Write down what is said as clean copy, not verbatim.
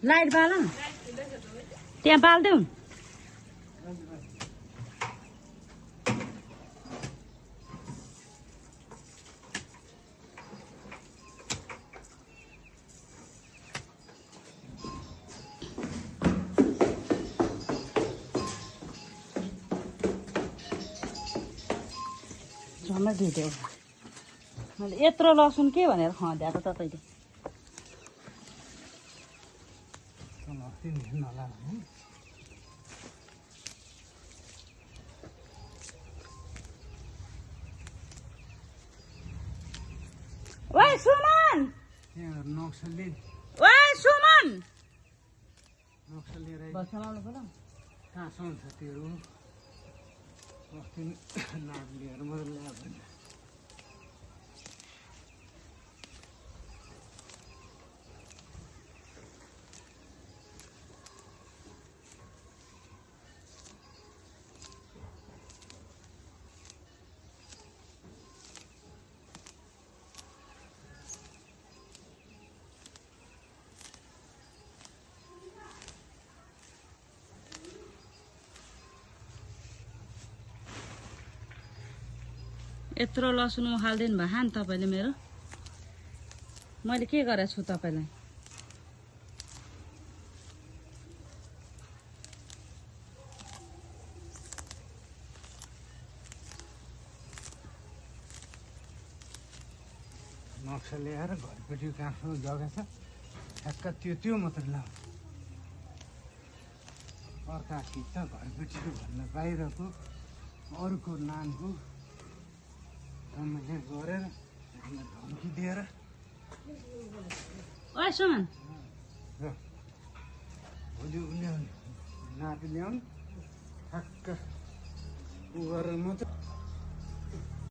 light बाल त्यहाँ बाल्देऊ झमै धुइदेऊ मैले यत्रो लसुन के भनेर खँद्याएको तपाईँले ओइ सुमन ओइ सुमन बसलाउनु पर्यो कहाँ सुन्छ त्यो अस्ति नाप लिएर मलाई ल्याएको यत्रो लसुन हाल्दिनु भयो नि तपाईँले मेरो मैले के गरेको छु तपाईँलाई नक्सा ल्याएर घरपट्टि काँसो जग्गा छ ठ्याक्क त्यो मात्र लाऊ अर्का खिच्छ घरपट्टिको भन्दा बाहिरको अरूको नामको मैले गरेर धम्की दिएर ओइ सुमन भोलि उनीहरू नापी ल्याउनु ठ्याक्क उ गरेर मात्रै